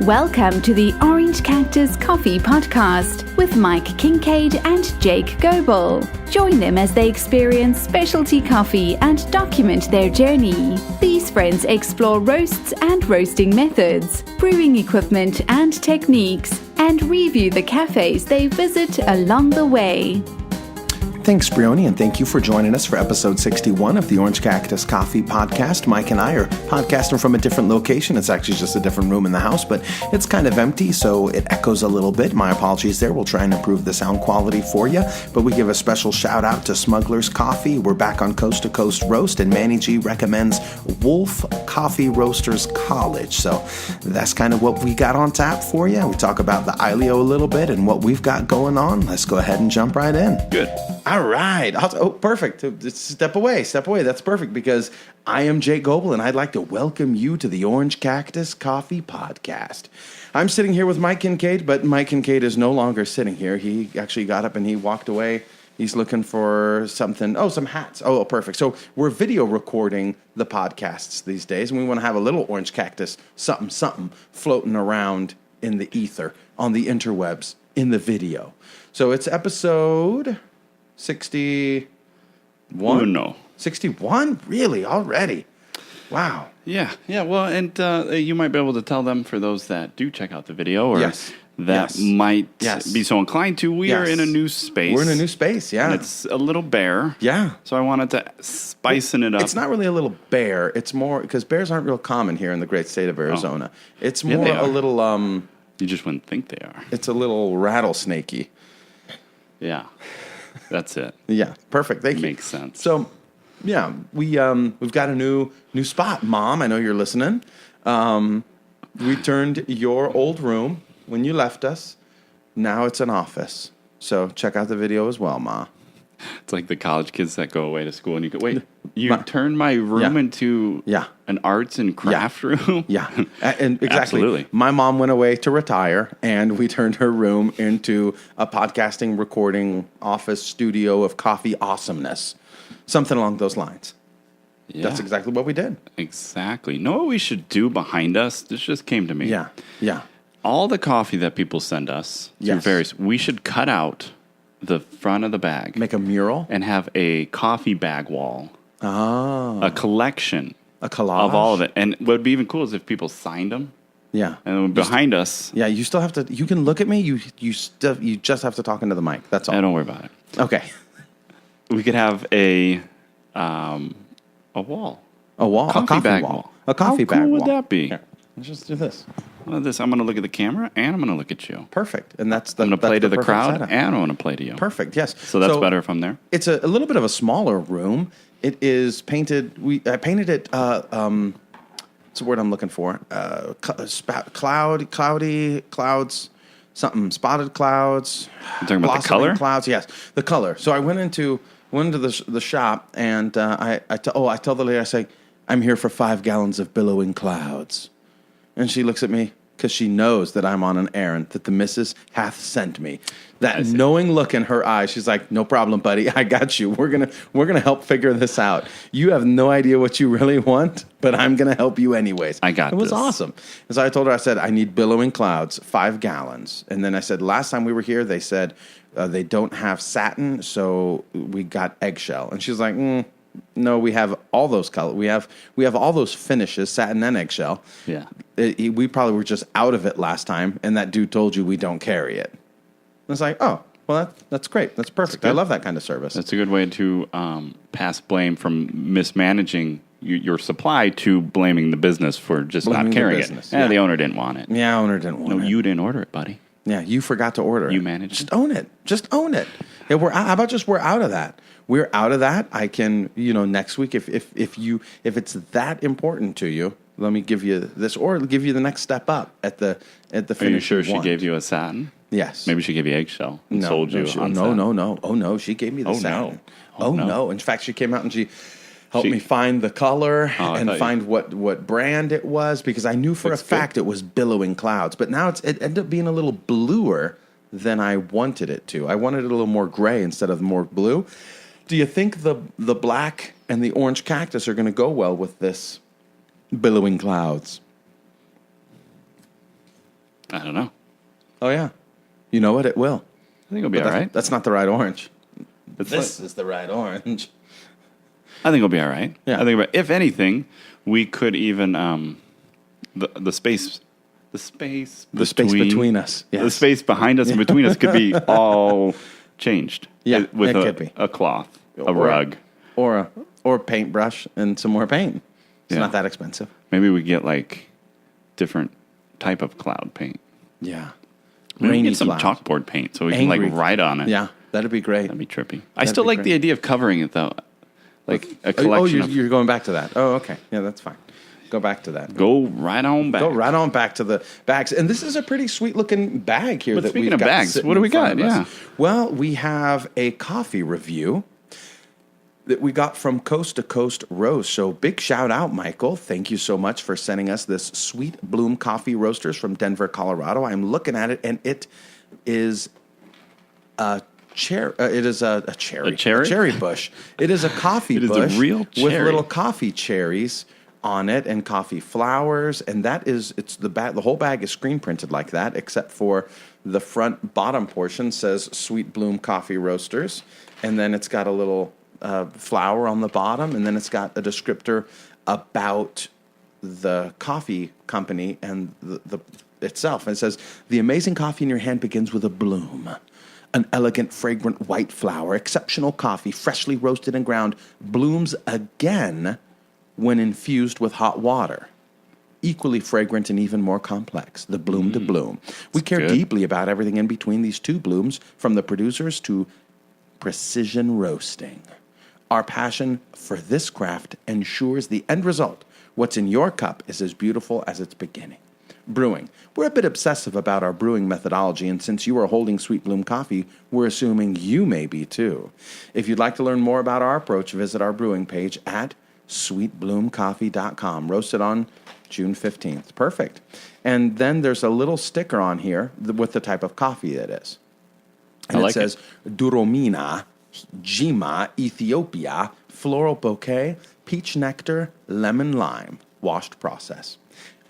Welcome to the Orange Cactus Coffee Podcast with Mike Kincaid and Jake Goebel. Join them as they experience specialty coffee and document their journey. These friends explore roasts and roasting methods, brewing equipment and techniques, and review the cafes they visit along the way. Thanks, Brioni, and thank you for joining us for episode 61 of the Orange Cactus Coffee Podcast. Mike and I are podcasting from a different location. It's actually just a different room in the house, but it's kind of empty, so it echoes a little bit. My apologies there. We'll try and improve the sound quality for you, but we give a special shout out to Smuggler's Coffee. We're back on Coast to Coast Roast, and Manny G recommends Wolff Coffee Roasters College. So that's kind of what we got on tap for you. We talk about the Aillio a little bit and what we've got going on. Let's go ahead and jump right in. Good. All right. Perfect. Step away. That's perfect because I am Jake Goebel, and I'd like to welcome you to the Orange Cactus Coffee Podcast. I'm sitting here with Mike Kincaid, but Mike Kincaid is no longer sitting here. He actually got up and he walked away. He's looking for something. Oh, some hats. Oh, perfect. So we're video recording the podcasts these days, and we want to have a little Orange Cactus something floating around in the ether, on the interwebs, in the video. So it's episode 61? Oh, no. 61? Really? Already? Wow. Yeah. Well, and you might be able to tell them, for those that do check out the video or that might be so inclined to, we are in a new space. We're in a new space, yeah. And it's a little bare. Yeah. So I wanted to spicing it up. It's not really a little bare. It's more, because bears aren't real common here in the great state of Arizona. It's more a little... you just wouldn't think they are. It's a little rattlesnakey. Yeah. That's it. Yeah, perfect. Thank you. Makes sense. So, yeah, we've got a new spot. Mom, I know you're listening. We turned your old room when you left us. Now it's an office. So check out the video as well, Ma. It's like the college kids that go away to school and you go, wait, you turned my room into an arts and craft room? Yeah, and exactly. Absolutely. My mom went away to retire, and we turned her room into a podcasting, recording, office, studio of coffee awesomeness. Something along those lines. Yeah. That's exactly what we did. Exactly. Know what we should do behind us? This just came to me. Yeah. All the coffee that people send us, we should cut out the front of the bag. Make a mural. And have a coffee bag wall. Oh. A collection. A collage. Of all of it. And what would be even cool is if people signed them. Yeah. And then behind us. Yeah, you still have to, you can look at me, you just have to talk into the mic. That's all. Don't worry about it. Okay. We could have a wall. A wall? Coffee a coffee bag wall. A coffee bag wall. How cool would that be? Here, let's just do this. I'm going to look at the camera, and I'm going to look at you. Perfect. And that's I'm going to play to the crowd, setup. and I'm going to play to you. Perfect, yes. So that's better if I'm there? It's a little bit of a smaller room. It is painted, I painted it, what's the word I'm looking for? Cloudy clouds, something, spotted clouds. You're talking about the color? Clouds, yes, the color. So I went into the shop, and I tell the lady, I say, I'm here for 5 gallons of billowing clouds. And she looks at me because she knows that I'm on an errand, that the missus hath sent me. That knowing look in her eyes, she's like, no problem, buddy. I got you. We're gonna help figure this out. You have no idea what you really want, but I'm going to help you anyways. I got It was this. awesome. And so I told her, I said, I need billowing clouds, 5 gallons. And then I said, last time we were here, they said they don't have satin, so we got eggshell. And she's like, no, we have all those colors. We have all those finishes, satin and eggshell. Yeah. We probably were just out of it last time, and that dude told you we don't carry it. I was like, oh, well, that's great. That's perfect. I love that kind of service. That's a good way to pass blame from mismanaging your supply to blaming the business for just not carrying it. Yeah, the owner didn't want it. Yeah, owner didn't want it. No, you didn't order it, buddy. Yeah, you forgot to order it. You managed Just own it. Just own it. Yeah, how about just we're out of that? We're out of that. I can, next week, if it's that important to you, let me give you this, or give you the next step up at the finish. Are you sure she gave you a satin? Yes. Maybe she gave you eggshell and sold you on No. Oh, no. She gave me the satin. No. In fact, she came out and she helped me find the color and find what brand it was, because I knew for a fact it was billowing clouds. But now it ended up being a little bluer than I wanted it to. I wanted it a little more gray instead of more blue. Do you think the black and the orange cactus are going to go well with this billowing clouds? I don't know. Oh, yeah. You know what? It will. I think it'll be all right. That's not the right orange. This is the right orange. I think it'll be all right. Yeah. I think, if anything, we could even the space between us. Yes. The space behind us and between us could be all changed. Yeah, with it could be a cloth, a rug, or a paintbrush and some more paint. It's Yeah. not that expensive. Maybe we get like different type of cloud paint. Yeah. Maybe we Rainy get some cloud. chalkboard paint so we Angry. can like write on it. Yeah, that'd be great. That'd be trippy. I That'd still be like great. the idea of covering it though, like a collection. You're going back to that. Oh, okay. Yeah, that's fine. Go back to that. Go right on back. Go right on back to the bags. And this is a pretty sweet looking bag here. But that speaking we've of got bags, sitting what do we in front got? of us. Well, we have a coffee review that we got from Coast to Coast Roast. So big shout out, Michael. Thank you so much for sending us this Sweet Bloom Coffee Roasters from Denver, Colorado. I'm looking at it, and it is a cherry. It is a cherry. A cherry? A cherry bush. It is a coffee It is a bush real with cherry. little coffee cherries on it and coffee flowers, and it's the whole bag is screen printed like that, except for the front bottom portion says Sweet Bloom Coffee Roasters, and then it's got a little flower on the bottom, and then it's got a descriptor about the coffee company and the itself. And it says, the amazing coffee in your hand begins with a bloom. An elegant, fragrant white flower, exceptional coffee, freshly roasted and ground, blooms again when infused with hot water. Equally fragrant and even more complex, the bloom to bloom. We care good. deeply about everything in between these two blooms, from the producers to precision roasting. Our passion for this craft ensures the end result. What's in your cup is as beautiful as its beginning. Brewing. We're a bit obsessive about our brewing methodology, and since you are holding Sweet Bloom Coffee, we're assuming you may be too. If you'd like to learn more about our approach, visit our brewing page at sweetbloomcoffee.com. Roasted on June 15th. Perfect. And then there's a little sticker on here with the type of coffee it is. And I it like says Duromina, Jima, Ethiopia, floral bouquet, peach nectar, lemon lime, washed process.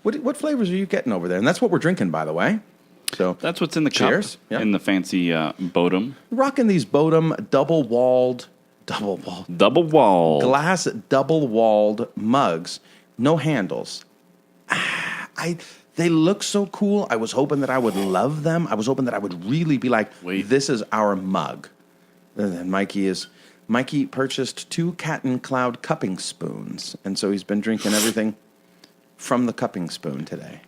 What flavors are you getting over there? And that's what we're drinking, by the way. So That's what's in the cheers. cup, Yep. in the fancy Bodum. Rocking these Bodum double-walled, glass double-walled mugs, no handles. They look so cool. I was hoping that I would love them. I was hoping that I would really be like, this is our mug. And then Mikey purchased 2 Cat and Cloud cupping spoons, and so he's been drinking everything from the cupping spoon today.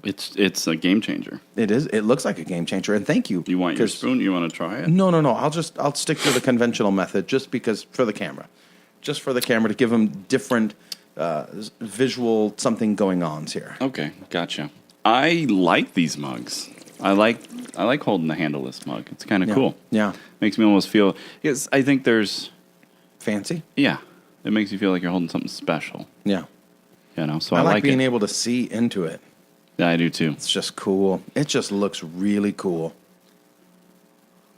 It's a game changer. It is. It looks like a game changer, and thank you. You want your spoon? You want to try it? No. I'll stick to the conventional method just because for the camera, to give them different visual something going ons here. Okay, gotcha. I like these mugs. I like holding the handle of this mug. It's kind of cool. Yeah, Makes me almost feel. Because I think there's. fancy. Yeah, it makes you feel like you're holding something special. Yeah, You know, so I I like like being it. able to see into it. Yeah, I do too. It's just cool. It just looks really cool.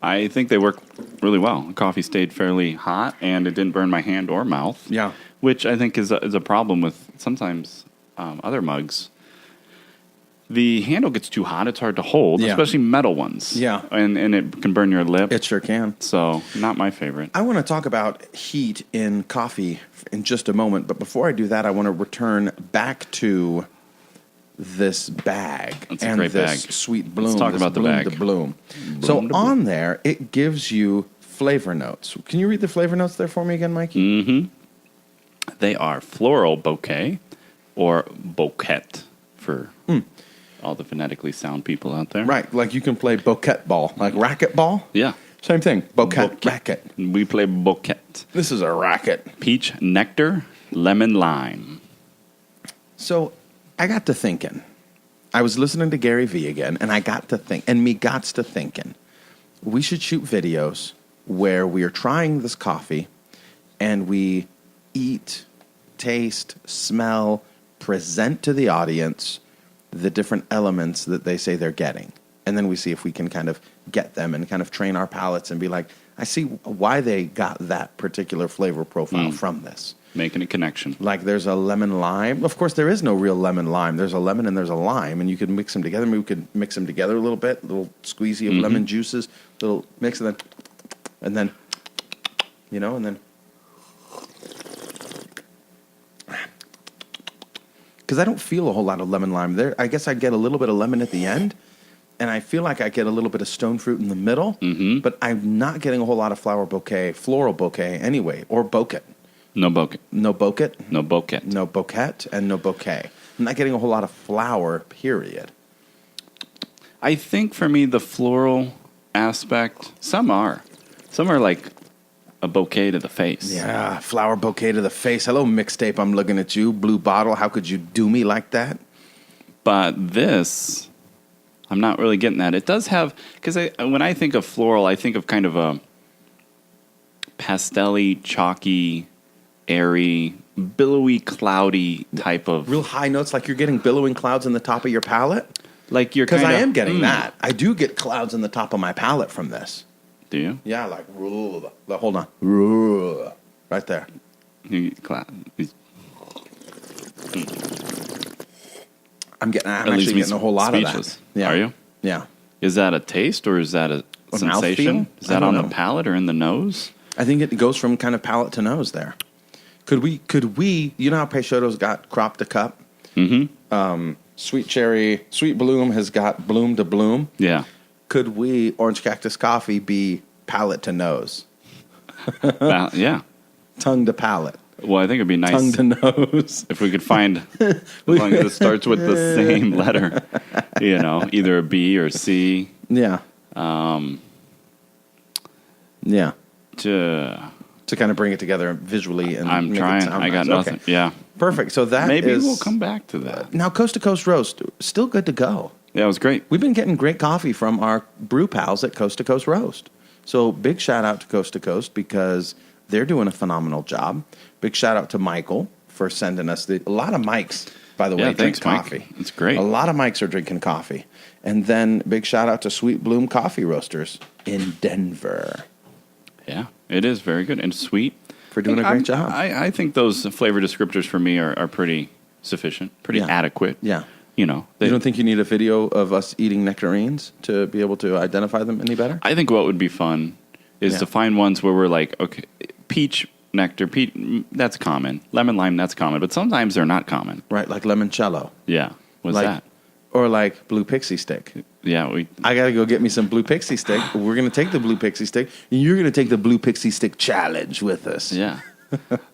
I think they work really well. The coffee stayed fairly hot, and it didn't burn my hand or mouth. Yeah. Which I think is a problem with sometimes other mugs. The handle gets too hot; it's hard to hold, especially metal ones. Yeah. and it can burn your lip. It sure can. So, not my favorite. I want to talk about heat in coffee in just a moment, but before I do that, I want to return back to this bag. That's a and great this bag. sweet bloom. Let's talk this about the bloom bag. to bloom. Bloom So to bloom. on there, it gives you flavor notes. Can you read the flavor notes there for me again, Mikey? Mm-hmm. They are floral bouquet or bouquet for all the phonetically sound people out there. Right, like you can play bouquet ball, like racket ball. Yeah. Same thing, bouquet. Racket. We play bouquet. This is a racket. Peach nectar, lemon lime. So I got to thinking. I was listening to Gary Vee again, and I got to think, and me gots to thinking, we should shoot videos where we are trying this coffee, and we eat, taste, smell, present to the audience the different elements that they say they're getting. And then we see if we can kind of get them and kind of train our palates and be like, I see why they got that particular flavor profile from this. Making a connection. Like there's a lemon lime. Of course, there is no real lemon lime. There's a lemon and there's a lime, and you can mix them together. Maybe we could mix them together a little bit, a little squeezy of lemon juices, little mix, and then, and then. Because I don't feel a whole lot of lemon lime there. I guess I get a little bit of lemon at the end, and I feel like I get a little bit of stone fruit in the middle, but I'm not getting a whole lot of floral bouquet anyway, or bouquet. No bouquet. No bouquet? No bouquet. No bouquet and no bouquet. I'm not getting a whole lot of flower, period. I think for me, the floral aspect, some are like a bouquet to the face. Yeah, flower bouquet to the face. Hello, mixtape, I'm looking at you. Blue bottle, how could you do me like that? But this, I'm not really getting that. It does have, because when I think of floral, I think of kind of a pastel-y, chalky, airy, billowy, cloudy type of... Real high notes, like you're getting billowing clouds in the top of your palate? Like you're Because I am getting that. I do get clouds in the top of my palate from this. Do you? Yeah, like, hold on. Right there. I'm actually getting a whole lot of that. Yeah. Are you? Yeah. Is that a taste or is that a sensation? Is that on the palate or in the nose? I think it goes from kind of palate to nose there. Could we, you know how Peixoto's got crop to cup? Mm-hmm. Sweet Bloom has got bloom to bloom. Yeah. Could we, Orange Cactus Coffee, be palate to nose? Yeah. Tongue to palate. Well, I think it'd be nice. Tongue to nose. If we could find, as long as it starts with the same letter, either a B or C. Yeah. Yeah. To kind of bring it together visually and I'm trying. I got nothing. Okay. Yeah. Perfect. So maybe we'll come back to that. Now, Coast to Coast Roast, still good to go. Yeah, it was great. We've been getting great coffee from our brew pals at Coast to Coast Roast. So big shout out to Coast to Coast because they're doing a phenomenal job. Big shout out to Michael for sending us a lot of mics, by the way, thanks, coffee. Mike. It's great. A lot of mics are drinking coffee. And then big shout out to Sweet Bloom Coffee Roasters in Denver. Yeah, it is very good and sweet. For doing a great job. I think those flavor descriptors for me are pretty sufficient, pretty adequate. Yeah. You don't think you need a video of us eating nectarines to be able to identify them any better? I think what would be fun is to find ones where we're like, okay, peach nectar, that's common. Lemon lime, that's common. But sometimes they're not common. Right, like limoncello. Yeah. What's that? Or like blue pixie stick. Yeah. I got to go get me some blue pixie stick. We're going to take the blue pixie stick, and you're going to take the blue pixie stick challenge with us. Yeah.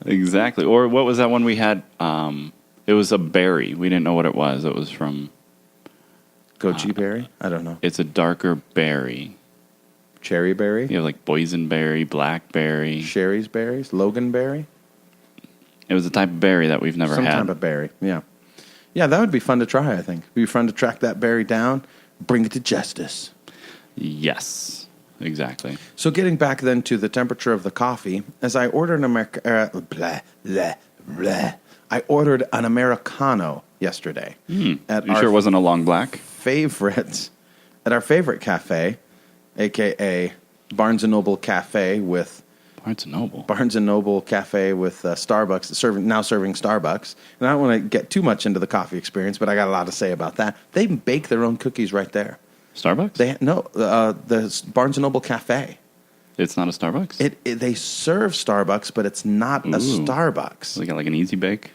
Exactly. Or what was that one we had? It was a berry. We didn't know what it was. It was from... Goji berry? I don't know. It's a darker berry. Cherry berry? You have like boysenberry, blackberry. Sherry's berries? Loganberry? It was a type of berry that we've never had. Some type of berry, yeah. Yeah, that would be fun to try, I think. It would be fun to track that berry down, bring it to justice. Yes, exactly. So getting back then to the temperature of the coffee, as I ordered I ordered an Americano yesterday. You sure it wasn't a long black? At our favorite cafe, a.k.a. Barnes & Noble Cafe with... Barnes & Noble Cafe with Starbucks, now serving Starbucks. And I don't want to get too much into the coffee experience, but I got a lot to say about that. They bake their own cookies right there. Starbucks? The Barnes & Noble Cafe. It's not a Starbucks? They serve Starbucks, but it's not a Starbucks. So they got like an Easy Bake?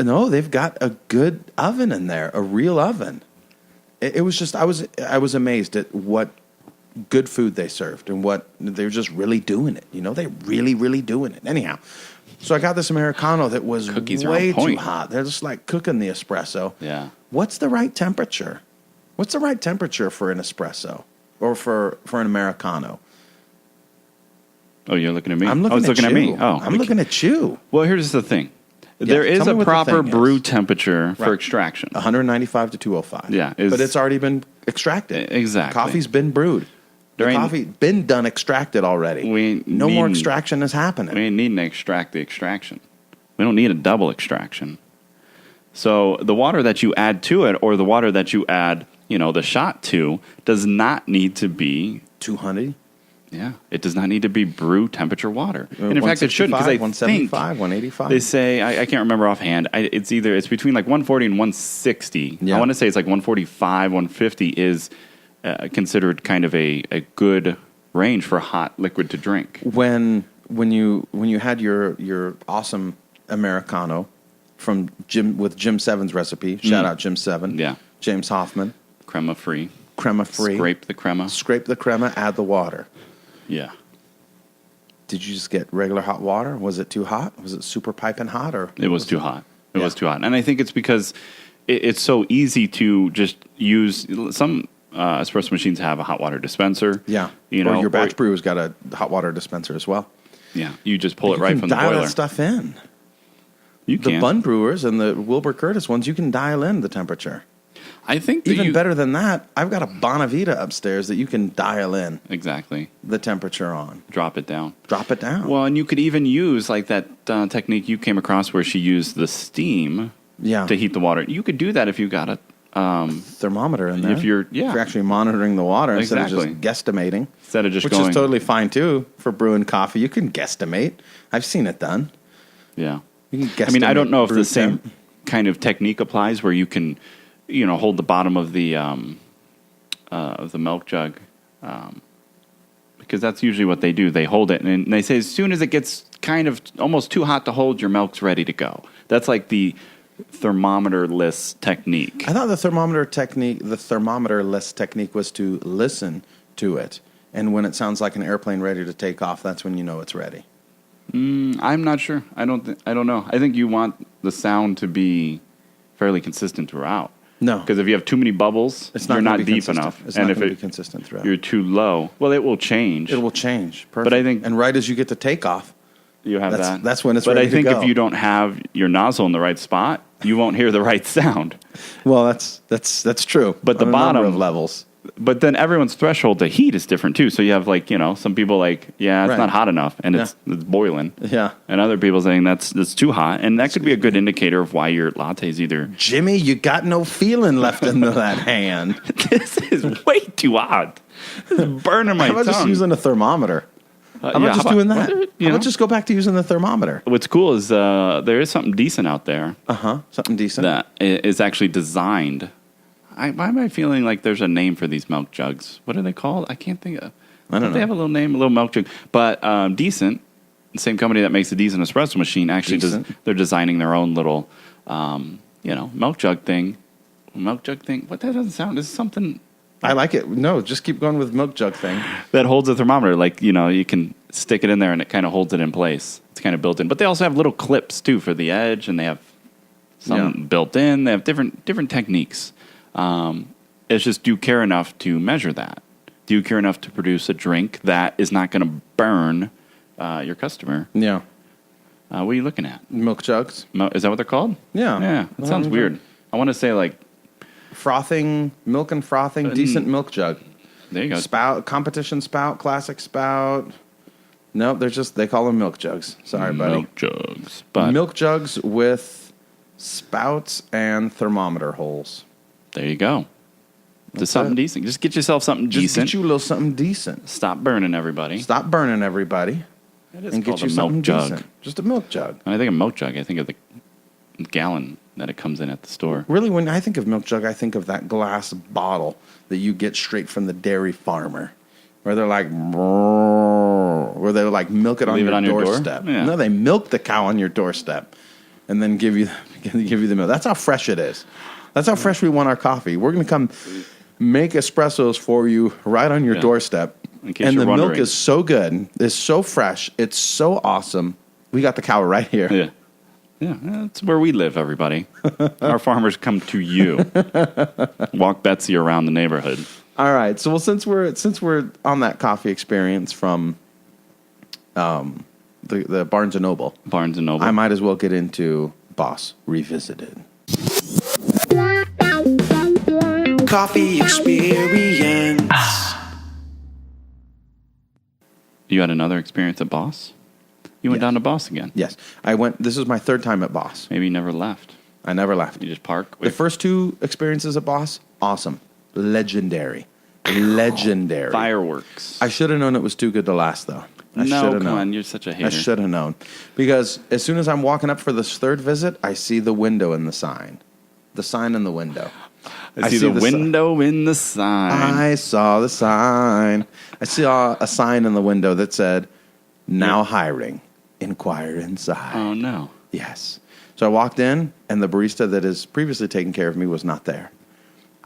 No, they've got a good oven in there, a real oven. It was just, I was amazed at what good food they served and what they're just really doing it. They're really, really doing it. Anyhow, so I got this Americano that was way too hot. They're just like cooking the espresso. Yeah. What's the right temperature? What's the right temperature for an espresso or for an Americano? Oh, you're looking at me? I'm looking at me. Oh, I'm looking at you. Well, here's the thing. There is a proper brew temperature for extraction. 195 to 205. Yeah. But it's already been extracted. Exactly. Coffee's been brewed. The coffee been done, extracted already. No more extraction is happening. We ain't needing to extract the extraction. We don't need a double extraction. So the water that you add to it or the water that you add, the shot to does not need to be... 200? Yeah, it does not need to be brew temperature water. And in fact, it shouldn't, because I 175, 185. They say, I can't remember offhand, it's between like 140 and 160. Yeah. I want to say it's like 145, 150 is considered kind of a good range for hot liquid to drink. When you had your awesome Americano from Jim Seven's recipe, shout out Jim Seven, James Hoffman, crema free, scrape the crema, add the water. Yeah. Did you just get regular hot water? Was it too hot? Was it super piping hot? Or it was too hot. It was too hot. And I think it's because it's so easy to just use some espresso machines have a hot water dispenser. Yeah. Or your batch brewer's got a hot water dispenser as well. Yeah. You just pull it right from the boiler. You can dial that stuff in. You can. The Bun Brewers and the Wilbur Curtis ones, you can dial in the temperature. I think even better than that, I've got a Bonavita upstairs that you can dial in exactly the temperature on. Drop it down. Well, and you could even use like that technique you came across where she used the steam to heat the water. You could do that if you got a thermometer in there. If you're actually monitoring the water instead of just guesstimating. Which is totally fine too for brewing coffee. You can guesstimate. I've seen it done. Yeah. You can guesstimate. I mean, I don't know if the same kind of technique applies where you can hold the bottom of the milk jug, because that's usually what they do. They hold it, and they say as soon as it gets kind of almost too hot to hold, your milk's ready to go. That's like the thermometer-less technique. I thought the thermometer-less technique was to listen to it, and when it sounds like an airplane ready to take off, that's when you know it's ready. I'm not sure. I don't know. I think you want the sound to be fairly consistent throughout. No, because if you have too many bubbles, you're not deep enough. It's not going to be consistent throughout. You're too low. Well, it will change. It will change. Perfect. But I think, and right as you get to takeoff, you have that. That's when it's ready to go. But I think if you don't have your nozzle in the right spot, you won't hear the right sound. Well, that's true. But the bottom of levels. But then everyone's threshold to heat is different too. So you have some people it's not hot enough and it's boiling. Yeah. And other people saying that's too hot, and that could be a good indicator of why your latte's either. Jimmy, you got no feeling left in that hand. This is way too hot. This is burning my tongue. How about just using a thermometer? How about just doing that? How about just go back to using the thermometer? What's cool is there is something decent out there. Something decent that is actually designed. Why am I feeling like there's a name for these milk jugs? What are they called? I can't think of. I don't know. They have a little name, a little milk jug. But Decent, the same company that makes the Decent espresso machine, actually they're designing their own little, milk jug thing. Milk jug thing? What, that doesn't sound, is something. I like it. No, just keep going with milk jug thing. That holds a thermometer. Like, you can stick it in there and it kind of holds it in place. It's kind of built in. But they also have little clips, too, for the edge, and they have some built in. They have different techniques. It's just, do you care enough to measure that? Do you care enough to produce a drink that is not going to burn your customer? Yeah. What are you looking at? Milk jugs. Is that what they're called? Yeah. Yeah. That sounds weird. I want to say like... milk and frothing, decent milk jug. There you go. Spout, competition spout, classic spout. Nope, they call them milk jugs. Sorry, buddy. Milk jugs. But milk jugs with spouts and thermometer holes. There you go. Just something decent. Just get yourself something decent. Just get you a little something decent. Stop burning everybody. It is and get you something decent. Just a milk jug. When I think of milk jug, I think of the gallon that it comes in at the store. Really, when I think of milk jug, I think of that glass bottle that you get straight from the dairy farmer, where they're like milk it on your doorstep. Yeah. No, they milk the cow on your doorstep, and then give you the milk. That's how fresh it is. That's how fresh we want our coffee. We're going to come make espressos for you right on your doorstep. And the milk is so good. It's so fresh. It's so awesome. We got the cow right here. Yeah. Yeah, that's where we live, everybody. Our farmers come to you. Walk Betsy around the neighborhood. All right. So, since we're on that coffee experience from the Barnes & Noble. I might as well get into Boss Revisited. Coffee experience. You had another experience at Boss? You went down to Boss again? Yes. I went. This is my third time at Boss. Maybe you never left. I never left. You just park? The first two experiences at Boss, awesome. Legendary. legendary. Fireworks. I should have known it was too good to last, though. Come on, you're such a hater. I should have known. Because as soon as I'm walking up for this third visit, I see the window in the sign. The sign in the window. I see the window in the sign. I saw the sign. I saw a sign in the window that said, "Now hiring. Inquire inside." Oh, no. Yes. So I walked in, and the barista that has previously taken care of me was not there.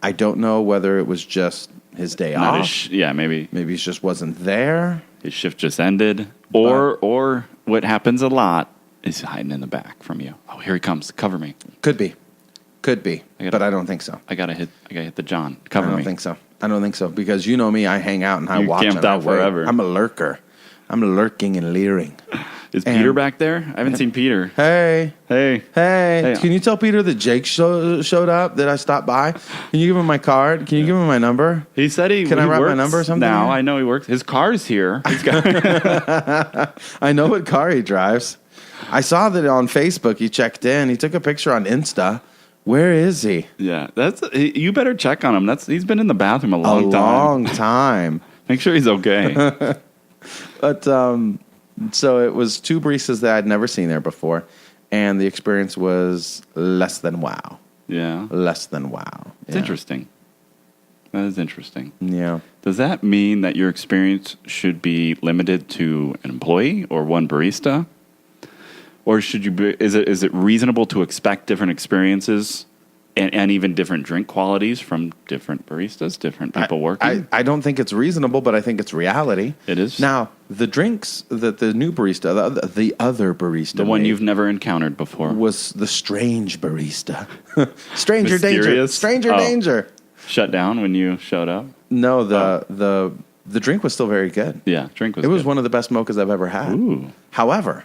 I don't know whether it was just his day off. Maybe. Maybe he just wasn't there. His shift just ended. Or what happens a lot is hiding in the back from you. Oh, here he comes. Cover me. Could be. But I don't think so. I gotta hit the John. Cover me. I don't think so. Because you know me, I hang out and I watch. Camped out forever. I'm a lurker. I'm lurking and leering. Is Peter back there? I haven't seen Peter. Hey. Hey. Can you tell Peter that Jake showed up, that I stopped by? Can you give him my card? Can you give him my number? He said Can I write my number or something? Now I know he works. His car's here. He's got I know what car he drives. I saw that on Facebook he checked in. He took a picture on Insta. Where is he? Yeah, you better check on him. He's been in the bathroom a long time. Make sure he's okay. But so it was two baristas that I'd never seen there before, and the experience was less than wow. Yeah, less than wow. It's interesting. That is interesting. Yeah. Does that mean that your experience should be limited to an employee or one barista? Or should you be, is it reasonable to expect different experiences and even different drink qualities from different baristas, different people working? I don't think it's reasonable, but I think it's reality. It is. Now, the drinks that the new barista, the other barista, the one you've never encountered before, was the strange barista. Stranger Mysterious? danger. Stranger danger. Shut down when you showed up? No, the drink was still very good. Yeah, drink was good. It was good. one of the best mochas I've ever had. Ooh. However,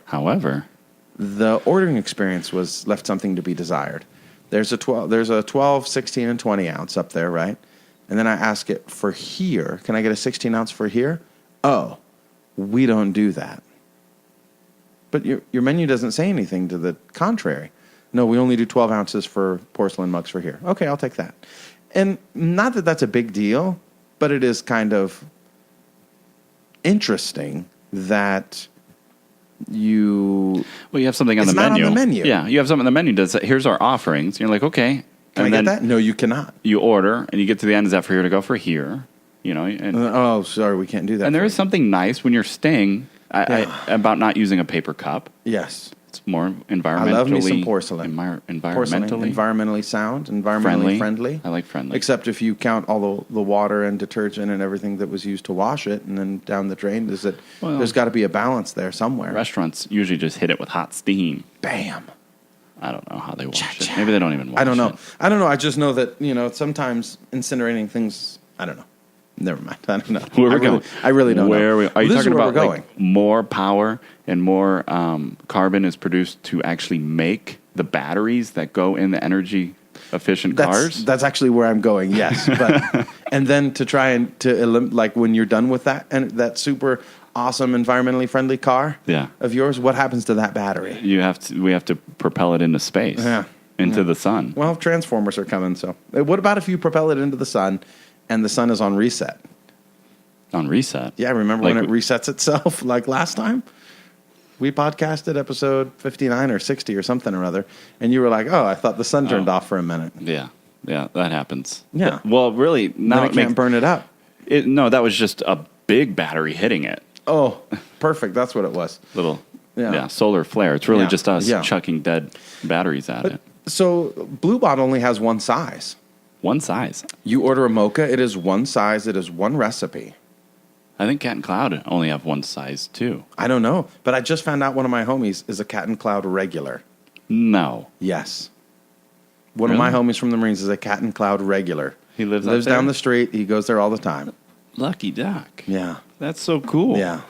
the ordering experience was left something to be desired. There's a 12, 16, and 20 ounce up there, right? And then I ask it for here. Can I get a 16 ounce for here? Oh, we don't do that. But your menu doesn't say anything to the contrary. No, we only do 12 ounces for porcelain mugs for here. Okay, I'll take that. And not that that's a big deal, but it is kind of interesting that you have something on the menu. It's not on the menu. Yeah, you have something on the menu that says, here's our offerings. And you're like, okay. Can I get that? No, you cannot. You order, and you get to the end, is that for here to go for here? You know. And, sorry, we can't do that. And there is something nice when you're staying about not using a paper cup. Yes. It's more environmentally. I love me some porcelain. Environmentally sound, environmentally friendly. I like friendly. Except if you count all the water and detergent and everything that was used to wash it and then down the drain, there's got to be a balance there somewhere. Restaurants usually just hit it with hot steam. Bam. I don't know how they wash it. Maybe they don't even wash it. I don't know. I just know that, sometimes incinerating things, I don't know. Never mind. I don't know. Where we're going. I really don't know. Are you talking about like more power and more carbon is produced to actually make the batteries that go in the energy efficient cars? That's actually where I'm going. Yes, but and then to try and like when you're done with that and that super awesome environmentally friendly car of yours, what happens to that battery? We have to propel it into space. Into the sun. Well, Transformers are coming. So, what about if you propel it into the sun? And the sun is on reset. On reset? Yeah, remember when it resets itself like last time? We podcasted episode 59 or 60 or something or other. And you were like, I thought the sun turned off for a minute. Yeah, that happens. Yeah. Well, really, now it can't burn it up. No, that was just a big battery hitting it. Oh, perfect. That's what it was. Solar flare. It's really just us chucking dead batteries at it. So Blue Bot only has one size. One size. You order a mocha, it is one size, it is one recipe. I think Cat and Cloud only have one size, too. I don't know, but I just found out one of my homies is a Cat and Cloud regular. No. Yes. One of my homies from the Marines is a Cat and Cloud regular. He lives down the street. He goes there all the time. Lucky duck. Yeah. That's so cool. Yeah.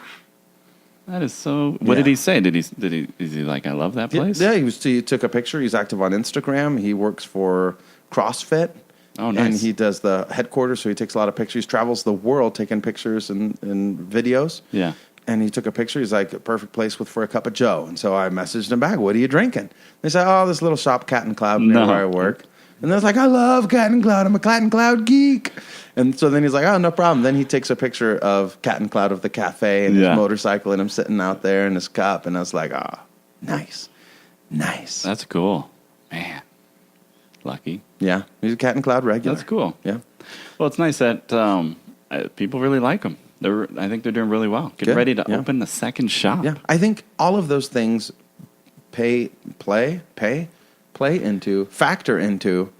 That is so... What did he say? Is he like, I love that place? Yeah, he took a picture. He's active on Instagram. He works for CrossFit. Oh, nice. And he does the headquarters, so he takes a lot of pictures. He travels the world taking pictures and videos. Yeah. And he took a picture. He's like, a perfect place for a cup of Joe. And so I messaged him back, what are you drinking? They said, this little shop, Cat and Cloud, near where I work. And I was like, I love Cat and Cloud. I'm a Cat and Cloud geek. And so then he's like, oh, no problem. Then he takes a picture of Cat and Cloud of the cafe and his motorcycle and him sitting out there in his cup. And I was like, oh, nice. That's cool. Man. Lucky. Yeah. He's a Cat and Cloud regular. That's cool. Yeah. Well, it's nice that people really like them. I think they're doing really well. Getting ready to open the second shop. Yeah. I think all of those things factor into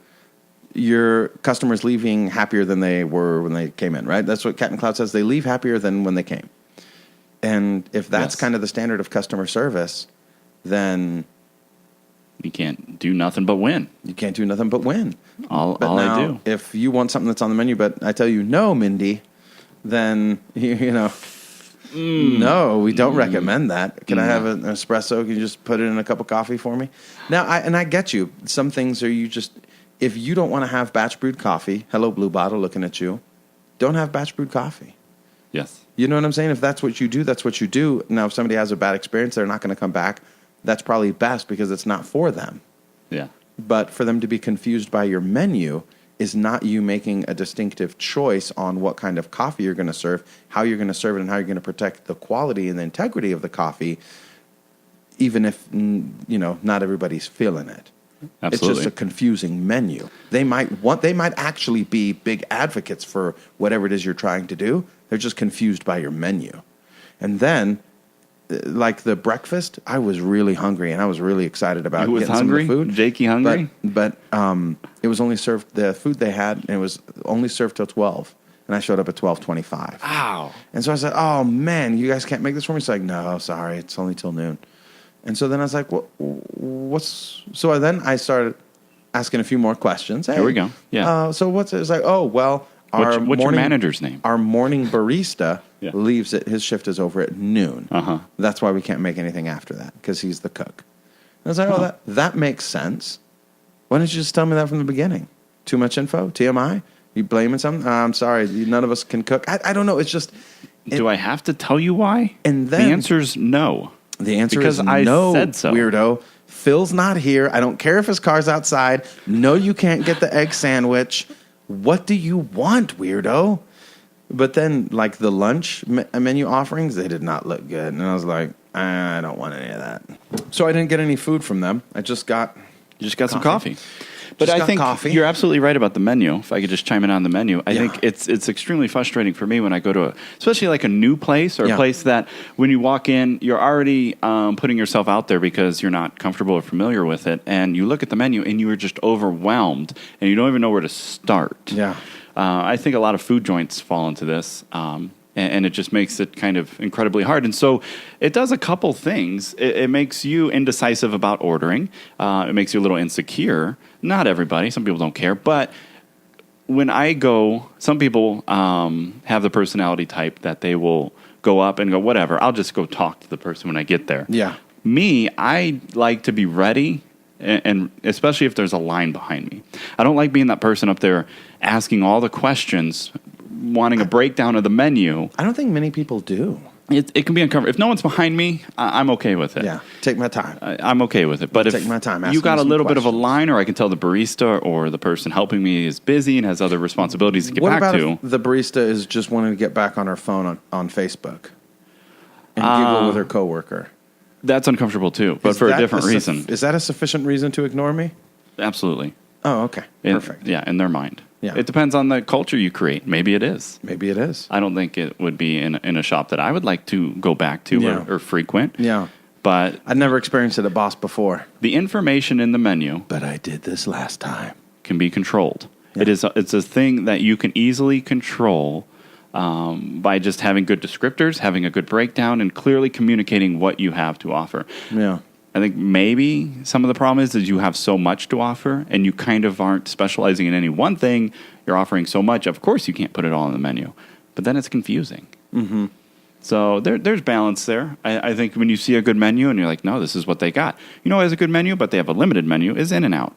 your customers leaving happier than they were when they came in, right? That's what Cat and Cloud says. They leave happier than when they came. And if that's kind of the standard of customer service, then you can't do nothing but win. You can't do nothing but win. All I do. If you want something that's on the menu, but I tell you no, Mindy, then no, we don't recommend that. Can I have an espresso? Can you just put it in a cup of coffee for me? Now, I get you. Some things are if you don't want to have batch brewed coffee, hello, Blue Bottle, looking at you, don't have batch brewed coffee. Yes. You know what I'm saying? If that's what you do, that's what you do. Now, if somebody has a bad experience, they're not going to come back. That's probably best because it's not for them. Yeah. But for them to be confused by your menu is not you making a distinctive choice on what kind of coffee you're going to serve, how you're going to serve it, and how you're going to protect the quality and the integrity of the coffee, even if, not everybody's feeling it. Absolutely. It's just a confusing menu. They might actually be big advocates for whatever it is you're trying to do. They're just confused by your menu. And then, like the breakfast, I was really hungry and I was really excited about getting some of the food. Jakey hungry? But it was only served, the food they had, and it was only served till 12. And I showed up at 12:25. Wow. And so I said, oh, man, you guys can't make this for me? He's like, no, sorry, it's only till noon. And so then I was like, so then I started asking a few more questions. Hey, here we go. Yeah. So it's like, oh, well, what's your manager's name? Our morning barista leaves his shift is over at noon. Uh-huh. That's why we can't make anything after that, because he's the cook. And I was like, that makes sense. Why didn't you just tell me that from the beginning? Too much info? TMI? You blaming something? I'm sorry, none of us can cook. I don't know. It's just... Do I have to tell you why? And then... The answer's no. The answer because is I no, said so. Weirdo. Phil's not here. I don't care if his car's outside. No, you can't get the egg sandwich. What do you want, weirdo? But then, like, the lunch menu offerings, they did not look good. And I was like, I don't want any of that. So I didn't get any food from them. I just got... You just got some coffee. But I think you're absolutely right about the menu. If I could just chime in on the menu, I think it's extremely frustrating for me when I go to especially like a new place or a place that when you walk in, you're already putting yourself out there because you're not comfortable or familiar with it, and you look at the menu and you are just overwhelmed and you don't even know where to start. Yeah, I think a lot of food joints fall into this. And it just makes it kind of incredibly hard. And so it does a couple things. It makes you indecisive about ordering. It makes you a little insecure. Not everybody. Some people don't care. But when I go, some people have the personality type that they will go up and go, whatever, I'll just go talk to the person when I get there. Yeah. Me, I like to be ready, and especially if there's a line behind me. I don't like being that person up there asking all the questions, wanting a breakdown of the menu. I don't think many people do. It can be uncomfortable. If no one's behind me, I'm okay with it. Yeah, take my time. I'm okay with it. But if take my time. You got a little bit of a line, or I can tell the barista or the person helping me is busy and has other responsibilities to get back to. What about if the barista is just wanting to get back on her phone on Facebook and giggle with her coworker? That's uncomfortable too, but for a different reason. Is that a sufficient reason to ignore me? Absolutely. Oh, okay. Perfect. In their mind. Yeah. It depends on the culture you create. Maybe it is. Maybe it is. I don't think it would be in a shop that I would like to go back to or frequent. Yeah. But I'd never experienced it at Boss before. The information in the menu... But I did this last time. ...can be controlled. Yeah. It's a thing that you can easily control by just having good descriptors, having a good breakdown, and clearly communicating what you have to offer. Yeah. I think maybe some of the problem is you have so much to offer and you kind of aren't specializing in any one thing. You're offering so much. Of course, you can't put it all in the menu. But then it's confusing. Mm-hmm. So there's balance there. I think when you see a good menu and you're like, no, this is what they got. You know what has a good menu, but they have a limited menu, is In-N-Out.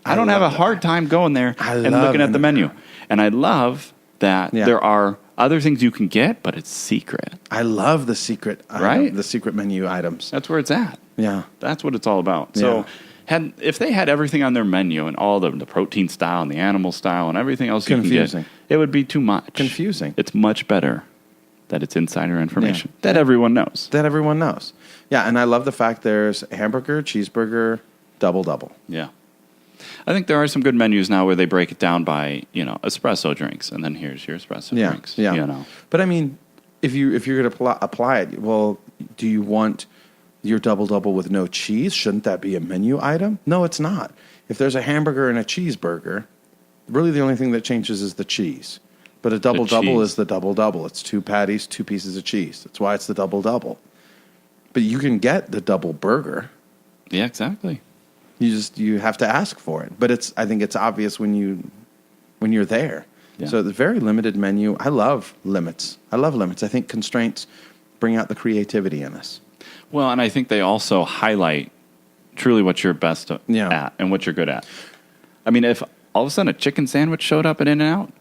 I don't have a hard time going there and looking at the menu. And I love that there are other things you can get, but it's secret. I love the secret right? The secret menu items. That's where it's at. Yeah. That's what it's all about. So If they had everything on their menu and all the protein style and the animal style and everything else you can Confusing. get, it would be too much. Confusing. It's much better that it's insider information that everyone knows. That everyone knows. Yeah, and I love the fact there's hamburger, cheeseburger, double. Yeah. I think there are some good menus now where they break it down by, espresso drinks, and then here's your espresso drinks. Yeah. But I mean, if you're going to apply it, well, do you want your double with no cheese? Shouldn't that be a menu item? No, it's not. If there's a hamburger and a cheeseburger, really the only thing that changes is the cheese. But a double is the double. It's 2 patties, 2 pieces of cheese. That's why it's the double. But you can get the double burger. Yeah, exactly. You have to ask for it. But I think it's obvious when you're there. Yeah. So the very limited menu. I love limits. I think constraints bring out the creativity in us. Well, and I think they also highlight truly what you're best at and what you're good at. I mean, if all of a sudden a chicken sandwich showed up at In-N-Out,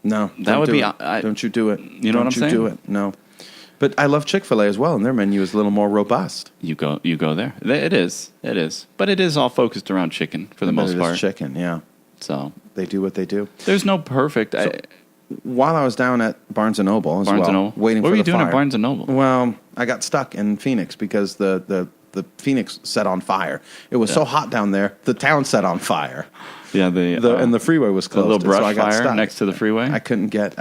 no, that would be. Don't you do it? You know what I'm saying? Don't you do it? No. But I love Chick-fil-A as well, and their menu is a little more robust. You go there. It is, but it is all focused around chicken for the most part. It is chicken, yeah. So they do what they do. There's no perfect. While I was down at Barnes & Noble waiting for the fire. What were you doing at Barnes & Noble? Well, I got stuck in Phoenix because the Phoenix set on fire. It was so hot down there, the town set on fire. Yeah, and the freeway was closed. A little brush so I got fire stuck. next to the freeway. I couldn't get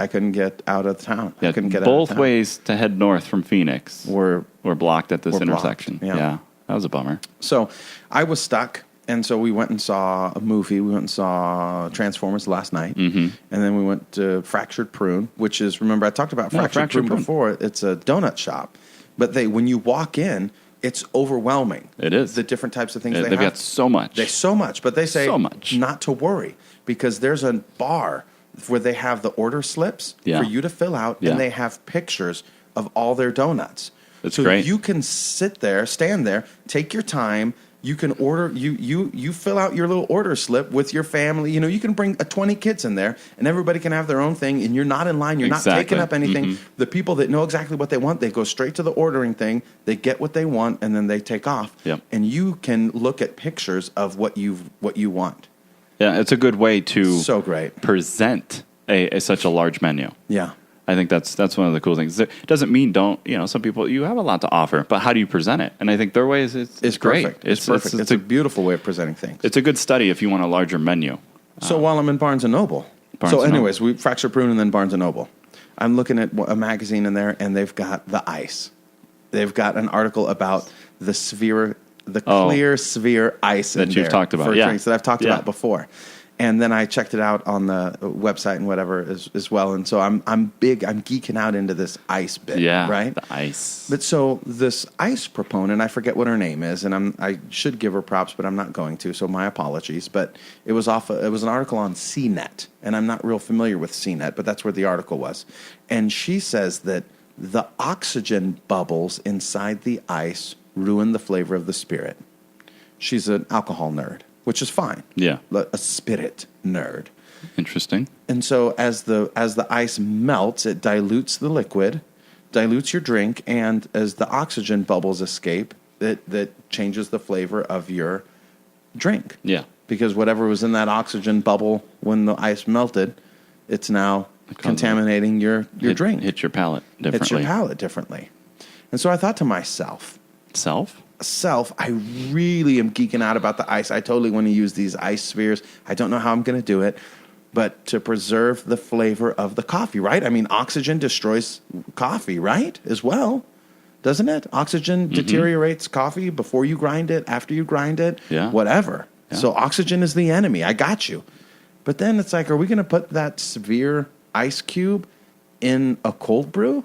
out of town. Yeah, I couldn't get both out of town. ways to head north from Phoenix were blocked at this were blocked, intersection. yeah. Yeah, that was a bummer. So I was stuck. And so we went and saw a movie. We went and saw Transformers last night. Mm-hmm. And then we went to Fractured Prune, which is, remember, I talked about Fractured Prune before. It's a donut shop. But when you walk in, it's overwhelming. It is. The different types of things they have. They've got so much. But they say so much. Not to worry, because there's a bar where they have the order slips for you to fill out, and they have pictures of all their donuts. That's so great. You can stand there, take your time. You can order. You fill out your little order slip with your family. You can bring 20 kids in there, and everybody can have their own thing. And you're not in line. You're not taking up anything. Mm-hmm. The people that know exactly what they want, they go straight to the ordering thing. They get what they want, and then they take off. Yep. And you can look at pictures of what you want. Yeah, it's a good way to present such a large menu. Yeah. I think that's one of the cool things. It doesn't mean some people, you have a lot to offer, but how do you present it? And I think their way is it's great. Perfect. It's perfect. It's a beautiful way of presenting things. It's a good study if you want a larger menu. So while I'm in Barnes & Noble. We Fractured Prune and then Barnes & Noble. I'm looking at a magazine in there, and they've got the ice. They've got an article about the clear sphere ice that you've talked about. For drinks that I've talked about before. And then I checked it out on the website and whatever as well. And so I'm geeking out into this ice bit, right? The ice. But so this ice proponent, I forget what her name is, and I should give her props, but I'm not going to. So my apologies. But it was an article on CNET, and I'm not real familiar with CNET, but that's where the article was. And she says that the oxygen bubbles inside the ice ruin the flavor of the spirit. She's an alcohol nerd, which is fine. Yeah. A spirit nerd. Interesting. And so as the ice melts, it dilutes the liquid, dilutes your drink, and as the oxygen bubbles escape, that changes the flavor of your drink. Yeah. Because whatever was in that oxygen bubble when the ice melted, it's now contaminating your drink. Hits your palate differently. And so I thought to myself. Self, I really am geeking out about the ice. I totally want to use these ice spheres. I don't know how I'm going to do it, but to preserve the flavor of the coffee, right? I mean, oxygen destroys coffee, right? As well, doesn't it? Oxygen deteriorates coffee before you grind it, after you grind it, whatever. Yeah. So oxygen is the enemy. I got you. But then it's like, are we going to put that sphere ice cube in a cold brew?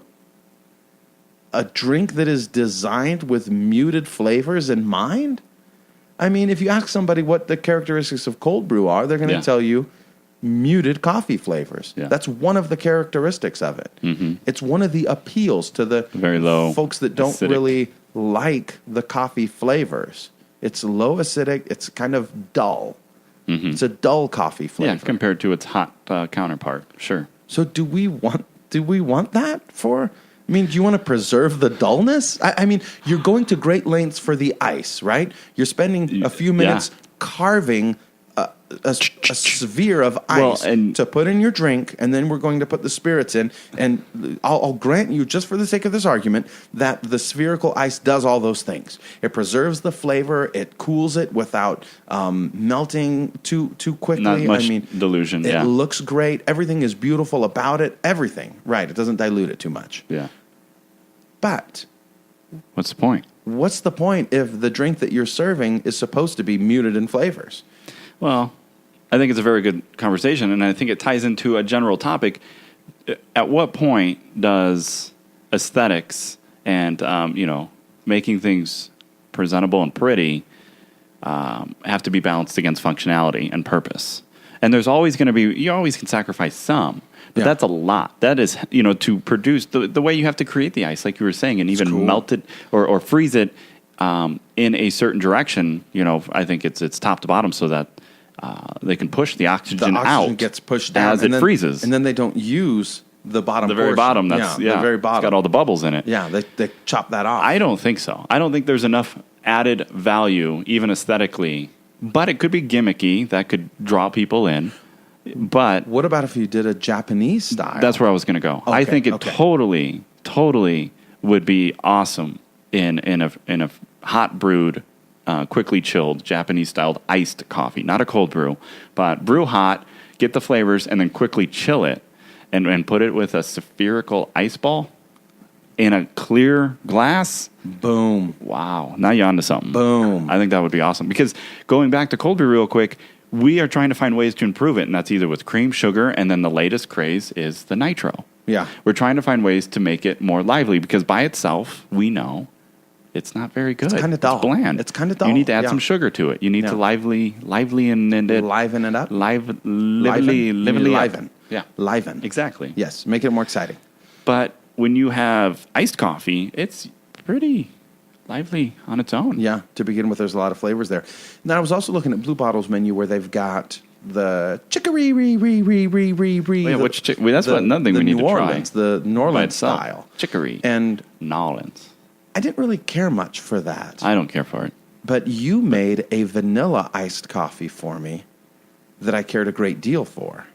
A drink that is designed with muted flavors in mind? I mean, if you ask somebody what the characteristics of cold brew are, they're going to tell you muted coffee flavors. Yeah. That's one of the characteristics of it. Mm-hmm. It's one of the appeals to the very low folks that don't really like the coffee flavors. It's low acidic. It's kind of dull. Mm-hmm. It's a dull coffee flavor. Yeah, compared to its hot counterpart. Sure. So do we want that for I mean, do you want to preserve the dullness? I mean, you're going to great lengths for the ice, right? You're spending a few minutes carving a sphere of ice to put in your drink, and then we're going to put the spirits in. And I'll grant you, just for the sake of this argument, that the spherical ice does all those things. It preserves the flavor. It cools it without melting too quickly. Not much dilution. It looks great. Everything is beautiful about it. Everything. Right. It doesn't dilute it too much. Yeah. But what's the point? What's the point if the drink that you're serving is supposed to be muted in flavors? Well, I think it's a very good conversation, and I think it ties into a general topic. At what point does aesthetics and making things presentable and pretty have to be balanced against functionality and purpose? And there's always going to be, you always can sacrifice some, but that's a lot. That is, to produce the way you have to create the ice, like you were saying, and even melt it or freeze it in a certain direction. I think it's top to bottom so that they can push the oxygen out. The oxygen gets pushed down as it freezes, and then they don't use the bottom. The very bottom. The very bottom. It's got all the bubbles in it. Yeah, they chop that off. I don't think so. I don't think there's enough added value, even aesthetically. But it could be gimmicky. That could draw people in. But what about if you did a Japanese style? That's where I was going to go. Okay, I think it totally would be awesome in a hot brewed, quickly chilled Japanese styled iced coffee, not a cold brew, but brew hot, get the flavors, and then quickly chill it, and put it with a spherical ice ball in a clear glass. Boom! Wow! Now you're onto something. Boom! I think that would be awesome, because going back to cold brew real quick, we are trying to find ways to improve it, and that's either with cream, sugar, and then the latest craze is the nitro. Yeah. We're trying to find ways to make it more lively, because by itself, we know it's not very good. It's kind of dull. It's bland. It's kind of dull. You need to add some sugar to it. You need to lively and it. Liven it up. Liven. Yeah. Liven. Exactly. Yes. Make it more exciting. But when you have iced coffee, it's pretty lively on its own. Yeah. To begin with, there's a lot of flavors there. Now, I was also looking at Blue Bottle's menu where they've got the chicory that's another thing we need to try. The New Orleans style. Chicory. And New Orleans. I didn't really care much for that. I don't care for it. But you made a vanilla iced coffee for me that I cared a great deal for.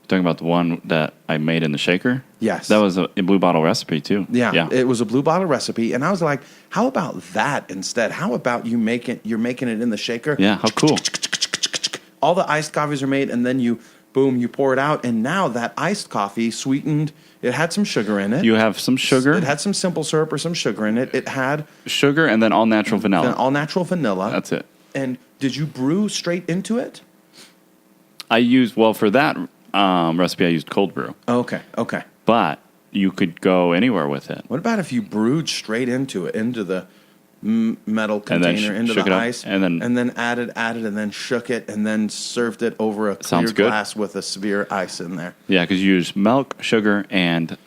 Talking about the one that I made in the shaker? Yes. That was a Blue Bottle recipe, too. Yeah. It was a Blue Bottle recipe, and I was like, how about that instead? How about you're making it in the shaker? Yeah, how cool. All the iced coffees are made, and then you pour it out, and now that iced coffee sweetened, it had some sugar in it. You have some sugar. It had some simple syrup or some sugar in it. It had sugar and then all natural vanilla. All natural vanilla. That's it. And did you brew straight into it? For that recipe, I used cold brew. Okay. But you could go anywhere with it. What about if you brewed straight into it, into the metal container, into the ice, and then added, and then shook it, and then served it over a clear glass with a severe ice in there? Yeah, because you use milk, sugar, and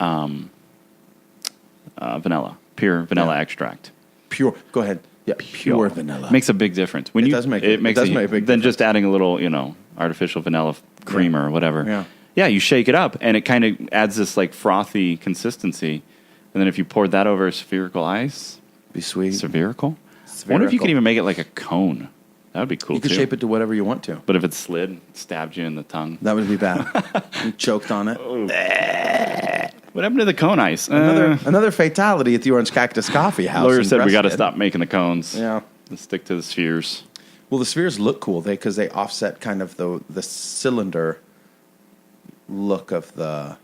vanilla, pure vanilla extract. Pure. Go ahead. Yeah, pure vanilla makes a big difference. It does make a big difference. Then just adding a little, artificial vanilla creamer or whatever. Yeah, you shake it up, and it kind of adds this like frothy consistency. And then if you poured that over spherical ice, be sweet. Spherical. I wonder if you could even make it like a cone. That would be cool. You could shape it to whatever you want to. But if it slid, stabbed you in the tongue, that would be bad. You choked on it. What happened to the cone ice? Another fatality at the Orange Cactus Coffee House. Lawyer said we got to stop making the cones. Yeah, let's stick to the spheres. Well, the spheres look cool because they offset kind of the cylinder look of the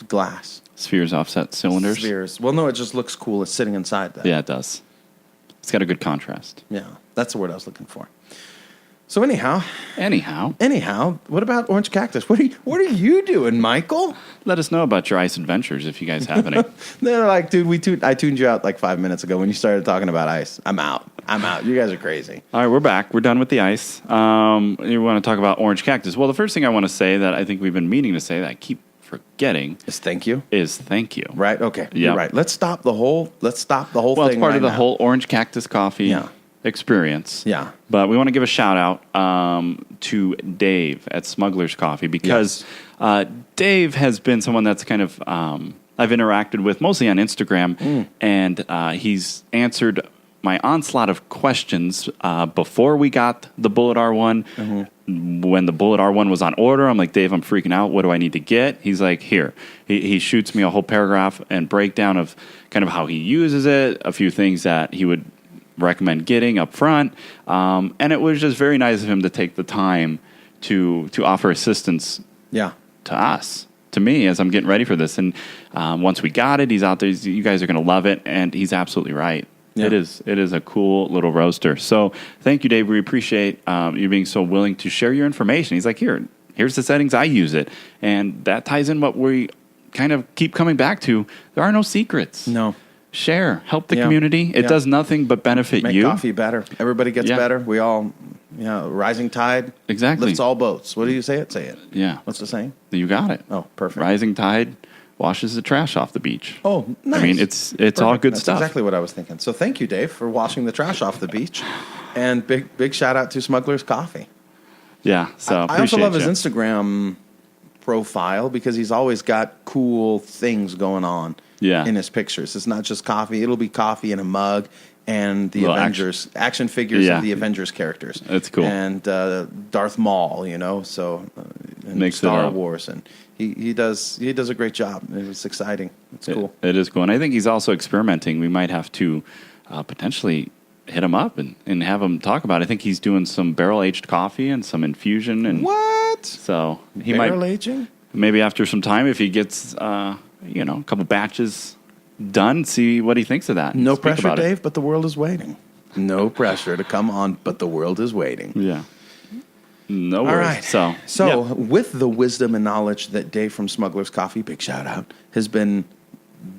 glass. Spheres offset cylinders? Spheres. Well, no, it just looks cool. It's sitting inside that. Yeah, it does. It's got a good contrast. Yeah, that's the word I was looking for. So anyhow, what about Orange Cactus? What are you doing, Michael? Let us know about your ice adventures if you guys have any. They're like, dude, I tuned you out like 5 minutes ago when you started talking about ice. I'm out. You guys are crazy. All right, we're back. We're done with the ice. You want to talk about Orange Cactus? Well, the first thing I want to say that I think we've been meaning to say that I keep forgetting is thank you. Right? Okay. Yep. You're right. Let's stop the whole thing. Well, it's part of the whole Orange Cactus coffee experience. Yeah. But we want to give a shout out to Dave at Smuggler's Coffee because Dave has been someone that's kind of I've interacted with mostly on Instagram, and he's answered my onslaught of questions before we got the Bullet R1. When the Bullet R1 was on order, I'm like, Dave, I'm freaking out. What do I need to get? He's like, here. He shoots me a whole paragraph and breakdown of kind of how he uses it, a few things that he would recommend getting up front. And it was just very nice of him to take the time to offer assistance to us, to me, as I'm getting ready for this. And once we got it, he's out there. You guys are going to love it. And he's absolutely right. Yeah. It is a cool little roaster. So thank you, Dave. We appreciate you being so willing to share your information. He's like, here's the settings. I use it. And that ties in what we kind of keep coming back to. There are no secrets. No. Share. Help the community. It does nothing but benefit Make you. Make coffee better. Everybody gets better. We all, rising tide lifts all boats. What do you say it? Say it. Yeah. What's the saying? You got it. Oh, perfect. Rising tide washes the trash off the beach. Oh, nice. I mean, it's all good stuff. That's exactly what I was thinking. So thank you, Dave, for washing the trash off the beach. And big shout out to Smuggler's Coffee. Yeah, so I also love his Instagram profile because he's always got cool things going on in his pictures. It's not just coffee. It'll be coffee in a mug and the Avengers action figures of the Avengers characters. That's cool. And Darth Maul, and Makes Star Wars, and he does a great job. It's exciting. It's cool. It is cool, and I think he's also experimenting. We might have to potentially hit him up and have him talk about it. I think he's doing some barrel aged coffee and some infusion. And what? So he barrel aging? Maybe after some time, if he gets a couple batches done, see what he thinks of that. No pressure, Dave, but the world is waiting. No pressure to come on, but the world is waiting. Yeah. No worries. All right. So with the wisdom and knowledge that Dave from Smuggler's Coffee, big shout out, has been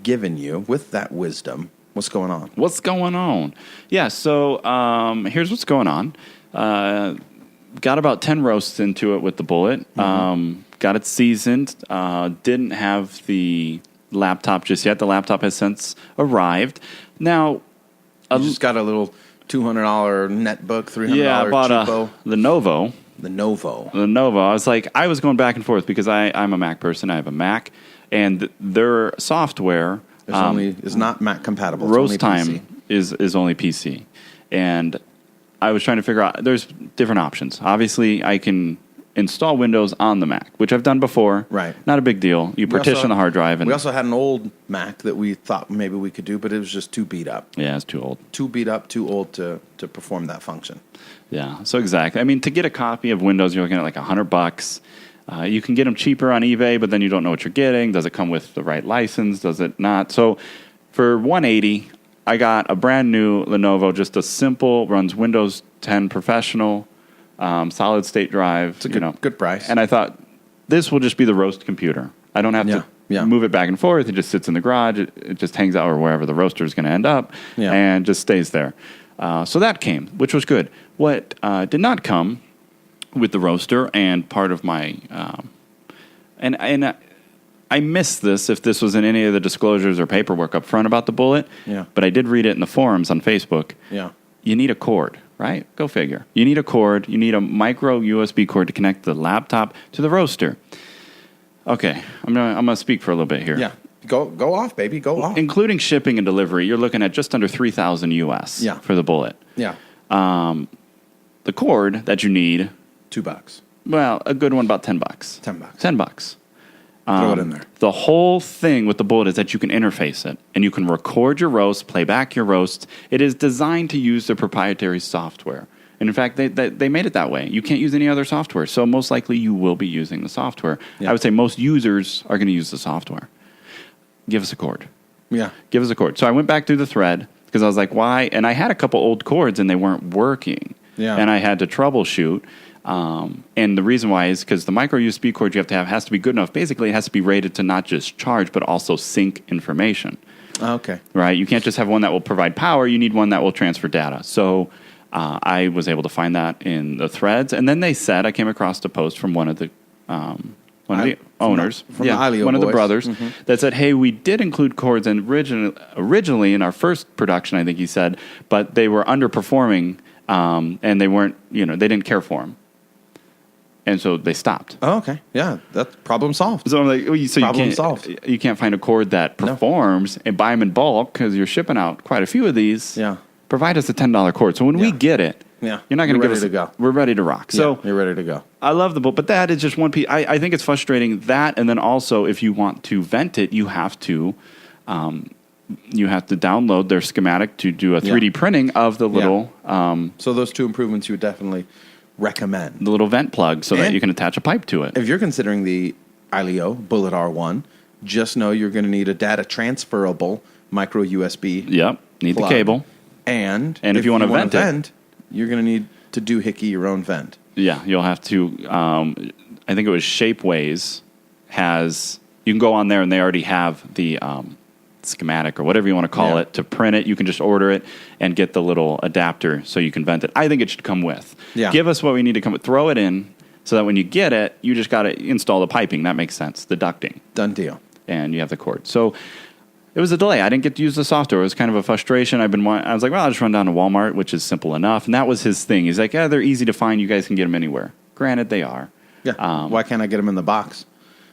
given you, with that wisdom, what's going on? What's going on? Yeah, so here's what's going on. Got about 10 roasts into it with the Bullet. Got it seasoned. Didn't have the laptop just yet. The laptop has since arrived. Now, you just got a little $200 netbook, $300 yeah, I bought cheapo. The Novo. The Novo. I was going back and forth because I'm a Mac person. I have a Mac, and their software is not Mac compatible. Roast time is only PC, and I was trying to figure out. There's different options. Obviously, I can install Windows on the Mac, which I've done before. Right. Not a big deal. You partition the hard drive. And we also had an old Mac that we thought maybe we could do, but it was just too beat up. Yeah, it's too old. Too beat up, too old to perform that function. Yeah, so exactly. I mean, to get a copy of Windows, you're looking at like $100. You can get them cheaper on eBay, but then you don't know what you're getting. Does it come with the right license? Does it not? So for $180, I got a brand new Lenovo, just a simple, runs Windows 10 Professional, solid state drive. It's a good price. And I thought, this will just be the roast computer. I don't have to move it back and forth. It just sits in the garage. It just hangs out or wherever the roaster is going to end up and just stays there. So that came, which was good. What did not come with the roaster, and part of my I missed this if this was in any of the disclosures or paperwork up front about the Bullet. Yeah. But I did read it in the forums on Facebook. Yeah. You need a cord, right? Go figure. You need a cord. You need a micro USB cord to connect the laptop to the roaster. Okay, I'm gonna speak for a little bit here. Yeah. Go off, baby. Go off. Including shipping and delivery, you're looking at just under $3,000 US for the Bullet. Yeah. The cord that you need, $2. well, a good one about $10. $10. Throw it in there. The whole thing with the Bullet is that you can interface it, and you can record your roast, play back your roast. It is designed to use the proprietary software. And in fact, they made it that way. You can't use any other software, so most likely you will be using the software. Yeah. I would say most users are going to use the software. Give us a cord. Yeah. Give us a cord. So I went back through the thread because I was like, why? And I had a couple old cords, and they weren't working. Yeah. And I had to troubleshoot. And the reason why is because the micro USB cord you have to have has to be good enough. Basically, it has to be rated to not just charge, but also sync information. Okay. Right? You can't just have one that will provide power. You need one that will transfer data. So I was able to find that in the threads. And then they said, I came across a post from one of the owners, from the Aillio one of the boys. Brothers, that said, hey, we did include cords originally in our first production, I think he said, but they were underperforming and they weren't, they didn't care for them. And so they stopped. Oh, okay. Yeah, that's problem solved. So I'm like, so Problem solved. You can't find a cord that performs and buy them in bulk because you're shipping out quite a few of these. Yeah. Provide us a $10 cord. So when we get it, Yeah. you're not going to give ready us to go. We're ready to rock. So you're ready to go. I love the book, but that is just one piece. I think it's frustrating that, and then also if you want to vent it, you have to download their schematic to do a 3D printing of the little So those two improvements you would definitely recommend. the little vent plug so that And you can attach a pipe to it. If you're considering the Aillio Bullet R1, just know you're going to need a data transferable micro USB. Yep, need plug. the cable. And if you want to vent it, you're going to need to doohickey your own vent. Yeah, you'll have to. I think it was Shapeways has. You can go on there and they already have the schematic or whatever you want to call it to print it. You can just order it and get the little adapter so you can vent it. I think it should come with. Yeah. Give us what we need to come with. Throw it in so that when you get it, you just got to install the piping. That makes sense. The ducting. Done deal. And you have the cord. So it was a delay. I didn't get to use the software. It was kind of a frustration. I was like, well, I'll just run down to Walmart, which is simple enough. And that was his thing. He's like, yeah, they're easy to find. You guys can get them anywhere. Granted, they are. Yeah. Why can't I get them in the box?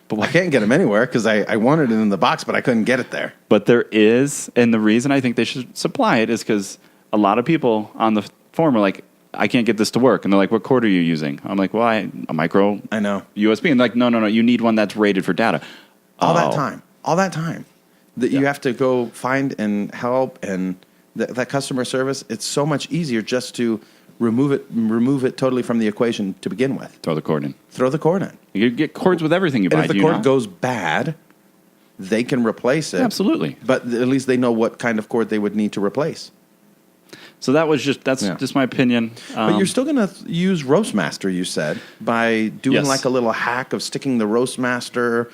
But I can't get them anywhere because I wanted it in the box, but I couldn't get it there. But there is, and the reason I think they should supply it is because a lot of people on the forum are like, I can't get this to work. And they're like, what cord are you using? I'm like, well, a micro I know. USB. And they're like, no, you need one that's rated for data. All that time that you have to go find and help and that customer service, it's so much easier just to remove it totally from the equation to begin with. Throw the cord in. Throw the cord in. You get cords with everything you buy. And if the cord goes bad, they can replace it. Absolutely. But at least they know what kind of cord they would need to replace. So that's just my opinion. But you're still going to use Roastmaster, you said, by doing like a little hack of sticking the Roastmaster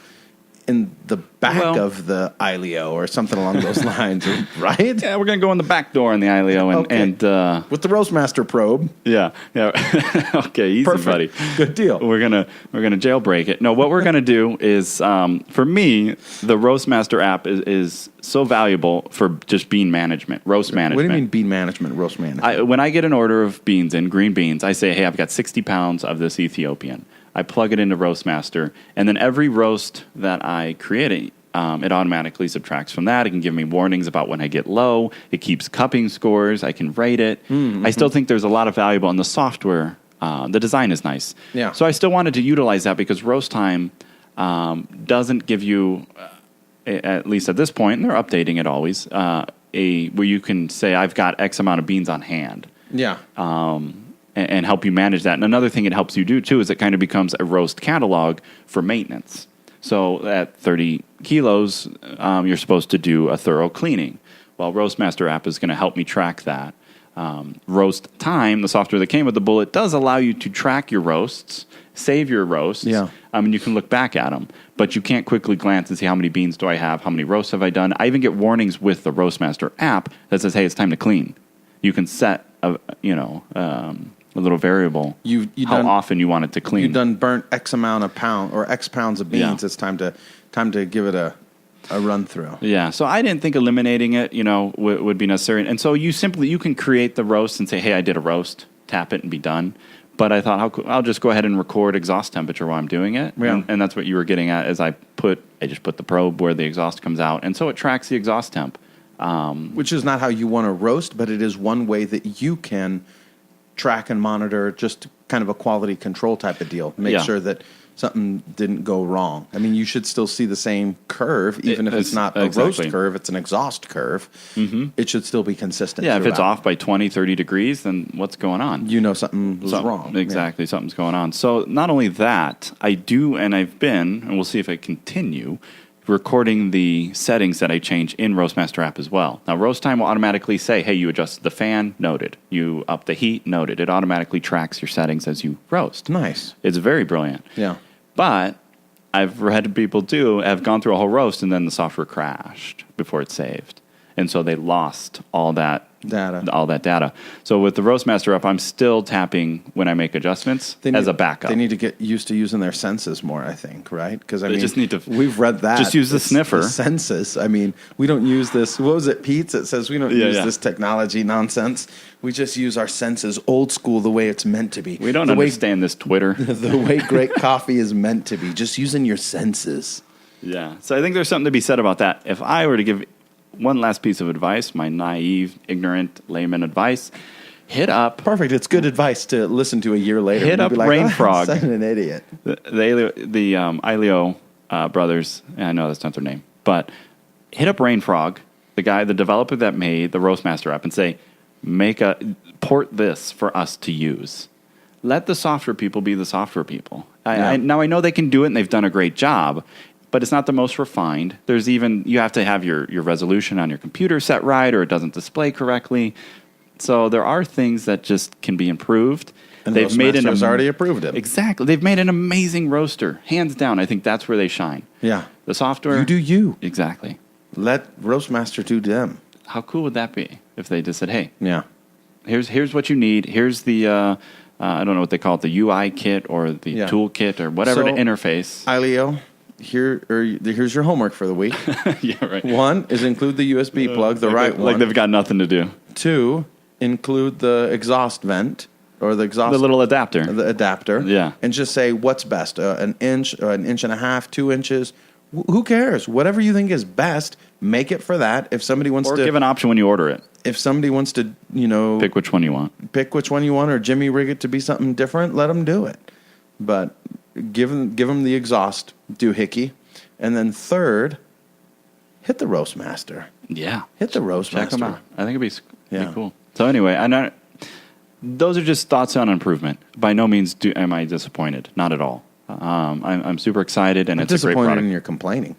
in the back of the Aillio or something along those lines, right? Yeah, we're going to go in the back door in the Aillio and with the Roastmaster probe. Yeah. Okay, easy, Perfect. buddy. Good deal. We're gonna jailbreak it. No, what we're gonna do is, for me, the Roastmaster app is so valuable for just bean management, roast management. What do you mean bean management, roast management? When I get an order of beans in, green beans, I say, hey, I've got 60 pounds of this Ethiopian. I plug it into Roastmaster, and then every roast that I create, it automatically subtracts from that. It can give me warnings about when I get low. It keeps cupping scores. I can rate it. Mm-hmm. I still think there's a lot of valuable in the software. The design is nice. Yeah. So I still wanted to utilize that because roast time doesn't give you, at least at this point, and they're updating it always, where you can say, I've got X amount of beans on hand. Yeah. And help you manage that. And another thing it helps you do, too, is it kind of becomes a roast catalog for maintenance. So at 30 kilos, you're supposed to do a thorough cleaning. Well, Roastmaster app is going to help me track that. Roast Time, the software that came with the Bullet, does allow you to track your roasts, save your roasts, and you can look back at them. But you can't quickly glance and see how many beans do I have, how many roasts have I done. I even get warnings with the Roastmaster app that says, hey, it's time to clean. You can set a little variable, how often you want it to clean. You've done burnt X amount of pound or X pounds of beans. It's time to give it a run through. Yeah, so I didn't think eliminating it, would be necessary. And so you can create the roast and say, hey, I did a roast, tap it and be done. But I thought, I'll just go ahead and record exhaust temperature while I'm doing it. Yeah. And that's what you were getting at, is I just put the probe where the exhaust comes out. And so it tracks the exhaust temp. Which is not how you want to roast, but it is one way that you can track and monitor, just kind of a quality control type of deal. Make sure that something didn't go wrong. I mean, you should still see the same curve, even if it's not a roast curve, it's an exhaust curve. Mm-hmm. It should still be consistent. Yeah, if it's off by 20, 30 degrees, then what's going on? You know something was wrong. Exactly, something's going on. So not only that, I've been, and we'll see if I continue, recording the settings that I change in Roastmaster app as well. Now, roast time will automatically say, hey, you adjusted the fan, noted. You up the heat, noted. It automatically tracks your settings as you roast. Nice. It's very brilliant. Yeah. But I've had people have gone through a whole roast and then the software crashed before it saved. And so they lost all that all that data. So with the Roastmaster up, I'm still tapping when I make adjustments as a backup. They need to get used to using their senses more, I think, right? Because They just need to we've read that. just use the sniffer. The senses. I mean, we don't use this. What was it, Pete's? It says we don't use this technology nonsense. We just use our senses old school, the way it's meant to be. We don't understand this Twitter. The way great coffee is meant to be. Just using your senses. Yeah. So I think there's something to be said about that. If I were to give one last piece of advice, my naive, ignorant layman advice, hit up. Perfect. It's good advice to listen to a year later. Hit up Rain Frog. I'm an idiot. The Aillio brothers, I know that's not their name, but hit up Rain Frog, the developer that made the Roastmaster app, and say, port this for us to use. Let the software people be the software people. Now I know they can do it and they've done a great job, but it's not the most refined. You have to have your resolution on your computer set right, or it doesn't display correctly. So there are things that just can be improved. And Roastmaster's already approved it. Exactly. They've made an amazing roaster. Hands down, I think that's where they shine. Yeah. The software. You do you. Exactly. Let Roastmaster do them. How cool would that be if they just said, hey, yeah, here's what you need. Here's the, I don't know what they call it, the UI kit or the tool kit or whatever to interface. Aillio, here's your homework for the week. Yeah, right. 1 is include the USB plug, the right one. Like they've got nothing to do. 2, include the exhaust vent or the little adapter. The adapter. Yeah. And just say what's best, an inch or an inch and a half, 2 inches. Who cares? Whatever you think is best, make it for that. If somebody wants to give an option when you order it. If somebody wants to, pick which one you want, or Jimmy rig it to be something different, let them do it. But give them the exhaust doohickey, and then 3rd, hit the Roastmaster. Yeah, hit the Roastmaster. Check them out. I think it'd be cool. So anyway, those are just thoughts on improvement. By no means am I disappointed. Not at all. I'm super excited, and it's a great product. Disappointed, and you're complaining.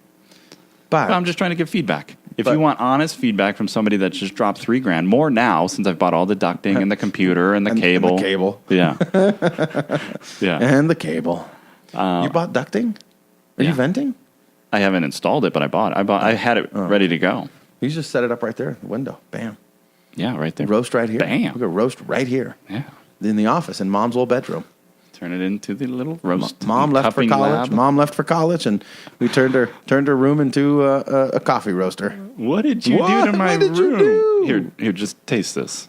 But I'm just trying to give feedback. If you want honest feedback from somebody that just dropped $3,000, more now since I've bought all the ducting and the computer and the cable. And the cable. Yeah. Yeah. And the cable. You bought ducting? Are you venting? I haven't installed it, but I had it ready to go. You just set it up right there in the window. Bam. Yeah, right there. Roast right here. Bam. We could roast right here. Yeah. In the office, in Mom's old bedroom. Turn it into the little roast. Mom left for college. Lab. Mom left for college, and we turned her room into a coffee roaster. What did you do to my room? Here, just taste this.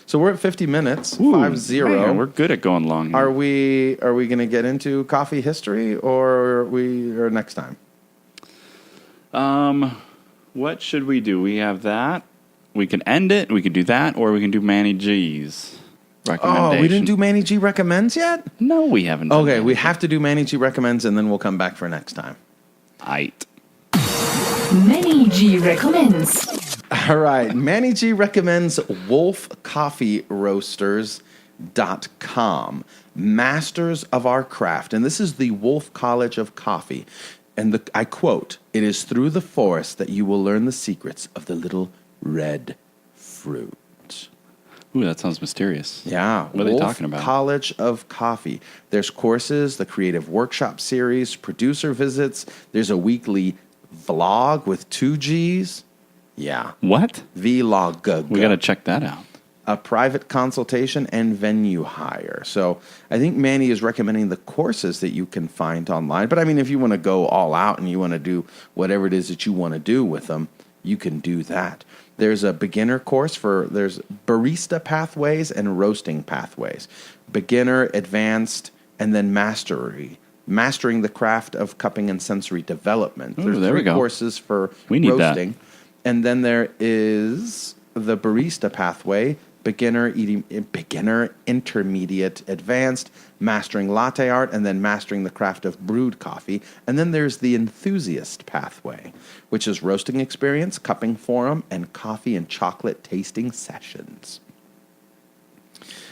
So we're at 50 minutes. 5-0. Man, we're good at going long. Are we going to get into coffee history, or next time? What should we do? We have that. We can end it. We can do that, or we can do Manny G's recommendation. Oh, we didn't do Manny G recommends yet? No, we haven't. Okay, we have to do Manny G recommends, and then we'll come back for next time. Aight. Manny G recommends. All right, Manny G recommends wolffcoffeeroasters.com. Masters of our craft. And this is the Wolff College of Coffee. And I quote, "It is through the forest that you will learn the secrets of the little red fruit." Ooh, that sounds mysterious. Yeah. What are they talking about? College of Coffee. There's courses, the creative workshop series, producer visits. There's a weekly vlog with 2 Gs. Yeah. What? Vlog. We got to check that out. A private consultation and venue hire. So I think Manny is recommending the courses that you can find online. But I mean, if you want to go all out and you want to do whatever it is that you want to do with them, you can do that. There's a beginner course there's barista pathways and roasting pathways. Beginner, advanced, and then mastery. Mastering the craft of cupping and sensory development. Ooh, There's there we 3 go. courses for We need roasting. that. And then there is the barista pathway, beginner, intermediate, advanced, mastering latte art, and then mastering the craft of brewed coffee. And then there's the enthusiast pathway, which is roasting experience, cupping forum, and coffee and chocolate tasting sessions.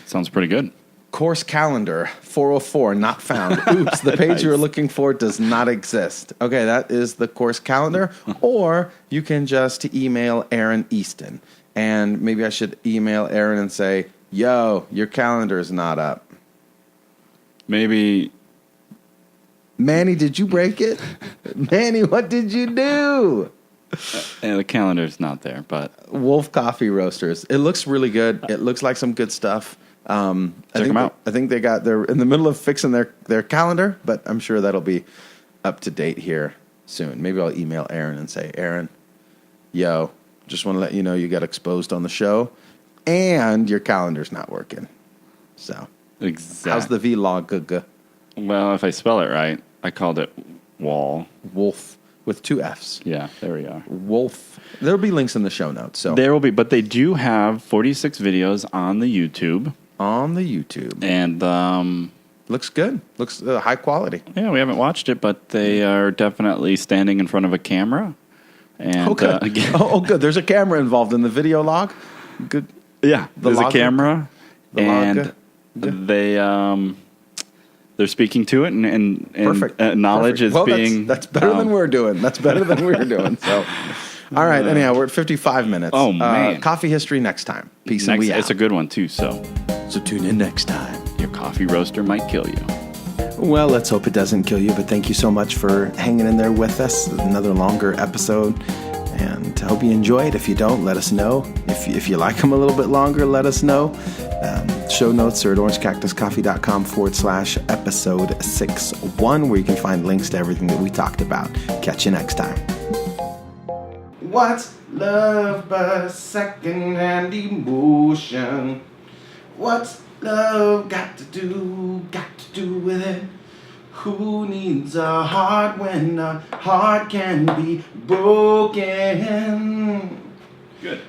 Sounds pretty good. Course calendar, 404, not found. Oops, the page you were looking for does not exist. Okay, that is the course calendar. Or you can just email Aaron Easton. And maybe I should email Aaron and say, yo, your calendar is not up. Maybe. Manny, did you break it? Manny, what did you do? And the calendar's not there, but Wolff Coffee Roasters. It looks really good. It looks like some good stuff. Check them out. I think they're in the middle of fixing their calendar, but I'm sure that'll be up to date here soon. Maybe I'll email Aaron and say, Aaron, yo, just want to let you know you got exposed on the show and your calendar's not working. So, exactly. how's the vlog? Well, if I spell it right, I called it Wolff with 2 F's. Yeah, there we are. Wolff. There'll be links in the show notes. So there will be, but they do have 46 videos on the YouTube. And looks good. Looks high quality. Yeah, we haven't watched it, but they are definitely standing in front of a camera. And good. Good. There's a camera involved in the video log. Good. Yeah, there's a camera, and they're speaking to it, and perfect. Knowledge Perfect. is being. That's better than we're doing. That's better than we're doing. So, all right. Anyhow, we're at 55 minutes. Oh man, coffee history next time. Peace and we out. It's a good one too. So tune in next time. Your coffee roaster might kill you. Well, let's hope it doesn't kill you. But thank you so much for hanging in there with us. Another longer episode. And I hope you enjoy it. If you don't, let us know. If you like them a little bit longer, let us know. Show notes are at orangecactuscoffee.com/episode 61, where you can find links to everything that we talked about. Catch you next time. What's love but a second-hand emotion? What's love got to do with it? Who needs a heart when a heart can be broken? Good.